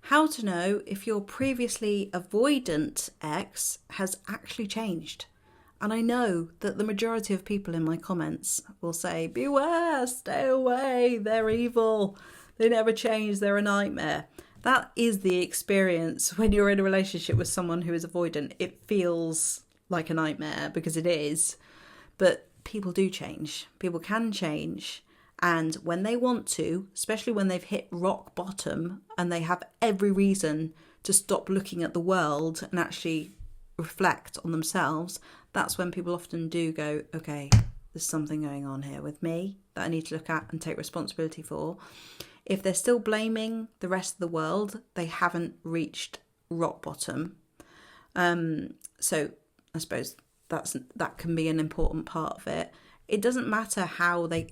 How to know if your previously avoidant ex has actually changed. And I know that the majority of people in my comments will say, beware, stay away, they're evil, they never change, they're a nightmare. That is the experience when you're in a relationship with someone who is avoidant. It feels like a nightmare because it is, but people do change. People can change. And when they want to, especially when they've hit rock bottom and they have every reason to stop looking at the world and actually reflect on themselves, that's when people often do go, okay, there's something going on here with me that I need to look at and take responsibility for. If they're still blaming the rest of the world, they haven't reached rock bottom. So I suppose that can be an important part of it. It doesn't matter how they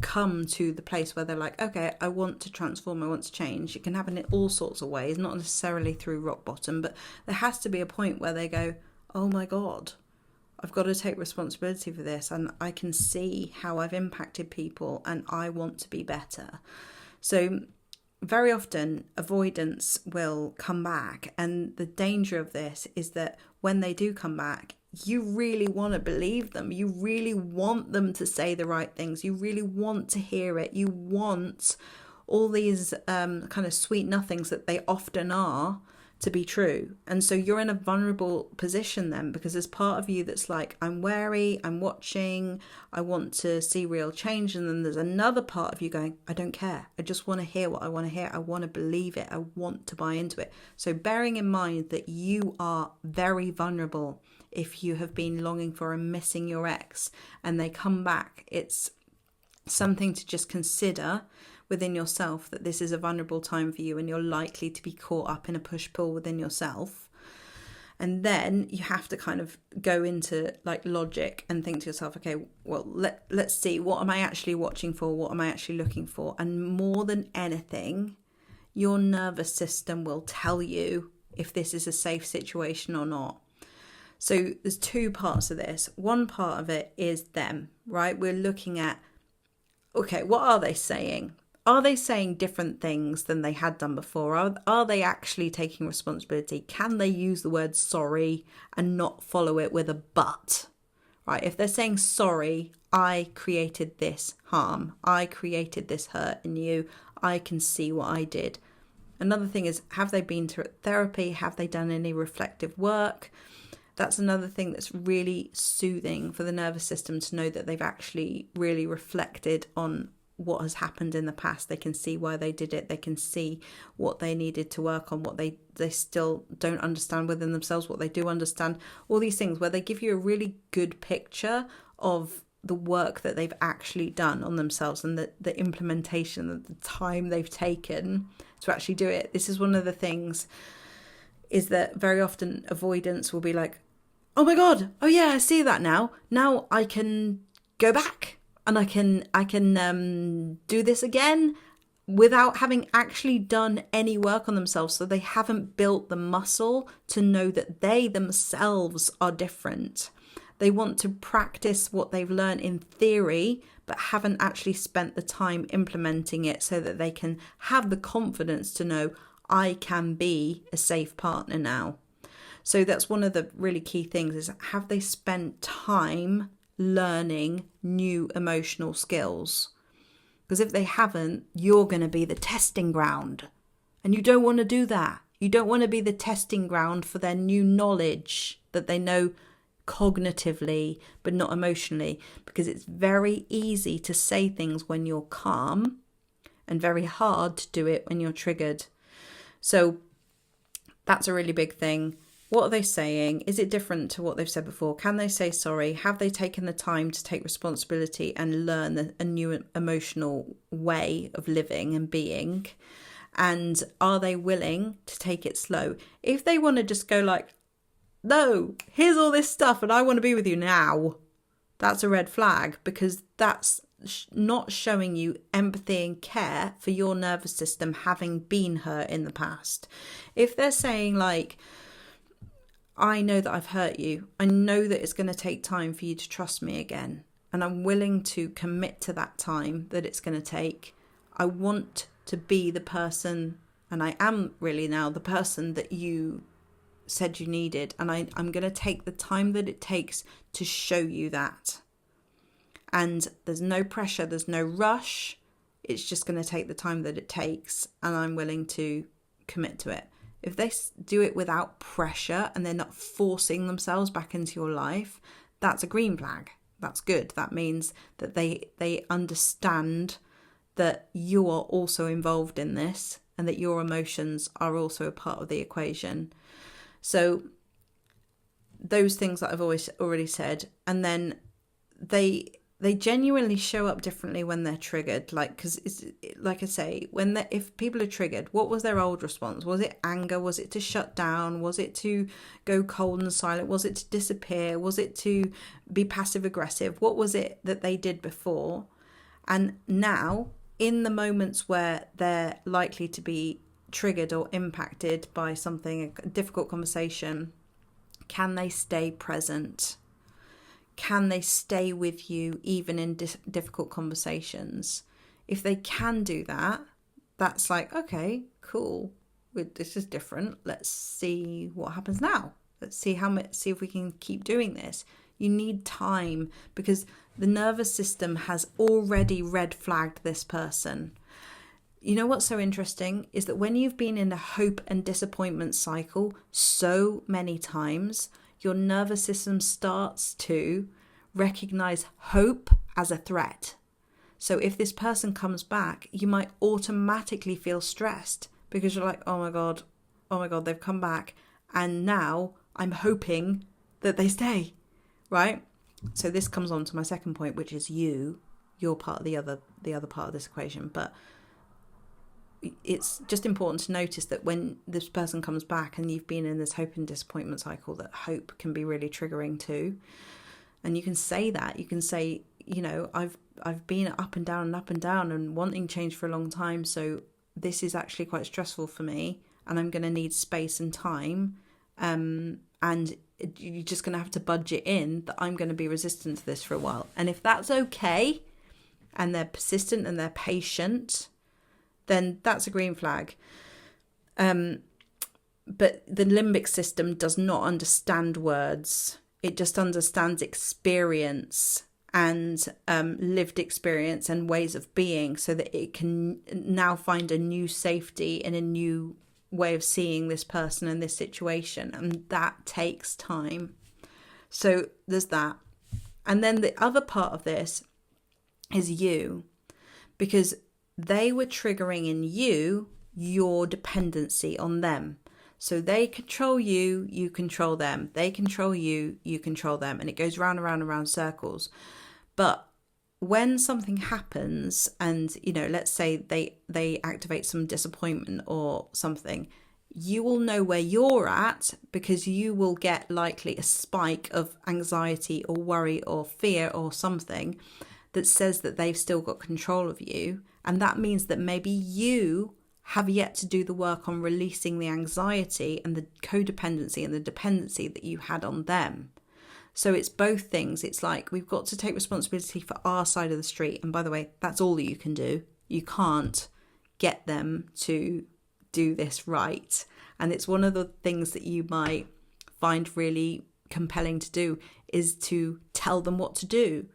come to the place where they're like, okay, I want to transform, I want to change. It can happen in all sorts of ways, not necessarily through rock bottom, but there has to be a point where they go, oh my God, I've got to take responsibility for this, and I can see how I've impacted people and I want to be better. So very often avoidance will come back, and the danger of this is that when they do come back, you really want to believe them. You really want them to say the right things. You really want to hear it. You want all these kind of sweet nothings that they often are to be true. And so you're in a vulnerable position then, because there's part of you that's like, I'm wary, I'm watching, I want to see real change. And then there's another part of you going, I don't care. I just want to hear what I want to hear. I want to believe it. I want to buy into it. So bearing in mind that you are very vulnerable if you have been longing for and missing your ex and they come back, it's something to just consider within yourself that this is a vulnerable time for you and you're likely to be caught up in a push-pull within yourself. And then you have to kind of go into like logic and think to yourself, okay, well, let's see, what am I actually watching for? What am I actually looking for? And more than anything, your nervous system will tell you if this is a safe situation or not. So there's two parts of this. One part of it is them, right? We're looking at, okay, what are they saying? Are they saying different things than they had done before? Are they actually taking responsibility? Can they use the word sorry and not follow it with a but? Right? If they're saying sorry, I created this harm. I created this hurt in you. I can see what I did. Another thing is, have they been to therapy? Have they done any reflective work? That's another thing that's really soothing for the nervous system, to know that they've actually really reflected on what has happened in the past. They can see why they did it. They can see what they needed to work on, what they still don't understand within themselves, what they do understand, all these things where they give you a really good picture of the work that they've actually done on themselves and the implementation of the time they've taken to actually do it. This is one of the things, is that very often avoidance will be like, oh my God, oh yeah, I see that now. Now I can go back and I can do this again, without having actually done any work on themselves. So they haven't built the muscle to know that they themselves are different. They want to practice what they've learned in theory, but haven't actually spent the time implementing it so that they can have the confidence to know, I can be a safe partner now. So that's one of the really key things, is have they spent time learning new emotional skills? Because if they haven't, you're going to be the testing ground. And you don't want to do that. You don't want to be the testing ground for their new knowledge that they know cognitively, but not emotionally. Because it's very easy to say things when you're calm and very hard to do it when you're triggered. So that's a really big thing. What are they saying? Is it different to what they've said before? Can they say sorry? Have they taken the time to take responsibility and learn a new emotional way of living and being? And are they willing to take it slow? If they want to just go like, no, here's all this stuff and I want to be with you now, that's a red flag, because that's not showing you empathy and care for your nervous system having been hurt in the past. If they're saying like, I know that I've hurt you. I know that it's going to take time for you to trust me again. And I'm willing to commit to that time that it's going to take. I want to be the person and I am really now the person that you said you needed, and I'm going to take the time that it takes to show you that. And there's no pressure, there's no rush. It's just going to take the time that it takes, and I'm willing to commit to it. If they do it without pressure and they're not forcing themselves back into your life, that's a green flag. That's good. That means that they understand that you are also involved in this and that your emotions are also a part of the equation. So those things that I've already said, and then they genuinely show up differently when they're triggered. Like, because it's like I say, if people are triggered, what was their old response? Was it anger? Was it to shut down? Was it to go cold and silent? Was it to disappear? Was it to be passive aggressive? What was it that they did before? And now, in the moments where they're likely to be triggered or impacted by something, a difficult conversation, can they stay present? Can they stay with you even in difficult conversations? If they can do that, that's like, okay, cool. This is different. Let's see what happens now. Let's see see if we can keep doing this. You need time, because the nervous system has already red flagged this person. You know what's so interesting is that when you've been in a hope and disappointment cycle so many times, your nervous system starts to recognize hope as a threat. So if this person comes back, you might automatically feel stressed because you're like, oh my God, they've come back. And now I'm hoping that they stay, right? So this comes on to my second point, which is you're part of the other part of this equation. But it's just important to notice that when this person comes back and you've been in this hope and disappointment cycle, that hope can be really triggering too. And you can say that. You can say, you know, I've been up and down and wanting change for a long time. So this is actually quite stressful for me, and I'm going to need space and time. And you're just going to have to budget in that I'm going to be resistant to this for a while. And if that's okay, and they're persistent and they're patient, then that's a green flag. But the limbic system does not understand words. It just understands experience and lived experience and ways of being, so that it can now find a new safety and a new way of seeing this person and this situation. And that takes time. So there's that. And then the other part of this is you, because they were triggering in you your dependency on them. So they control you, you control them. They control you, you control them. And it goes round and round and round circles. But when something happens and, you know, let's say they activate some disappointment or something, you will know where you're at, because you will get likely a spike of anxiety or worry or fear or something that says that they've still got control of you. And that means that maybe you have yet to do the work on releasing the anxiety and the codependency and the dependency that you had on them. So it's both things. It's like we've got to take responsibility for our side of the street. And by the way, that's all that you can do. You can't get them to do this right. And it's one of the things that you might find really compelling to do, is to tell them what to do.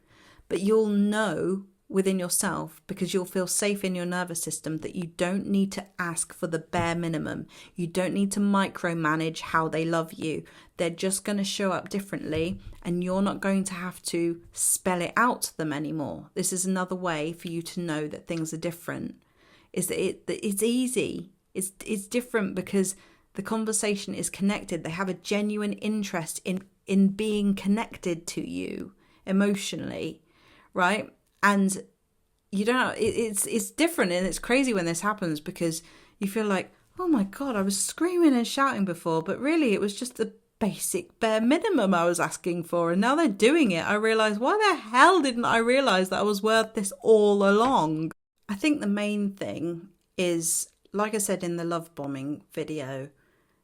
But you'll know within yourself, because you'll feel safe in your nervous system, that you don't need to ask for the bare minimum. You don't need to micromanage how they love you. They're just going to show up differently, and you're not going to have to spell it out to them anymore. This is another way for you to know that things are different, is that it's easy. It's different because the conversation is connected. They have a genuine interest in being connected to you emotionally, right? And you don't, it's different, and it's crazy when this happens, because you feel like, oh my God, I was screaming and shouting before, but really it was just the basic bare minimum I was asking for. And now they're doing it, I realise, why the hell didn't I realise that I was worth this all along? I think the main thing is, like I said in the love bombing video,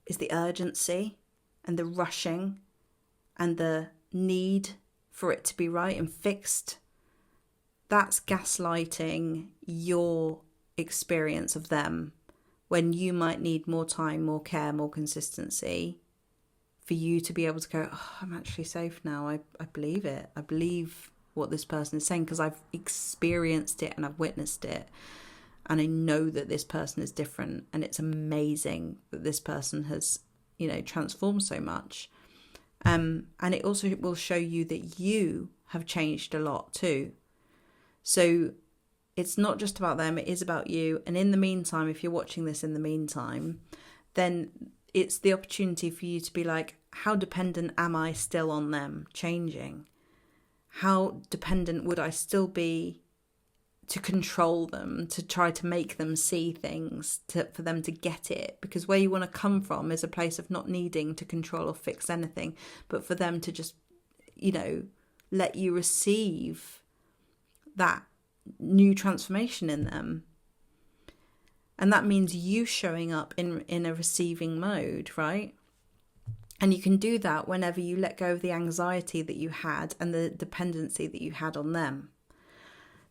is the urgency and the rushing and the need for it to be right and fixed. That's gaslighting your experience of them when you might need more time, more care, more consistency, for you to be able to go, oh, I'm actually safe now. I believe it. I believe what this person is saying because I've experienced it and I've witnessed it. And I know that this person is different, and it's amazing that this person has, transformed so much. And it also will show you that you have changed a lot too. So it's not just about them, it is about you. And in the meantime, if you're watching this in the meantime, then it's the opportunity for you to be like, how dependent am I still on them changing? How dependent would I still be to control them, to try to make them see things, for them to get it? Because where you want to come from is a place of not needing to control or fix anything, but for them to just, let you receive that new transformation in them. And that means you showing up in a receiving mode, right? And you can do that whenever you let go of the anxiety that you had and the dependency that you had on them.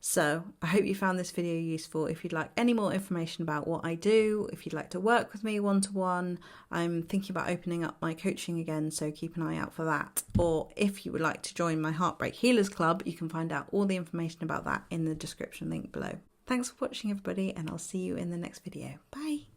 So I hope you found this video useful. If you'd like any more information about what I do, if you'd like to work with me one-to-one, I'm thinking about opening up my coaching again, so keep an eye out for that. Or if you would like to join my Heartbreak Healers Club, you can find out all the information about that in the description link below. Thanks for watching, everybody, and I'll see you in the next video. Bye.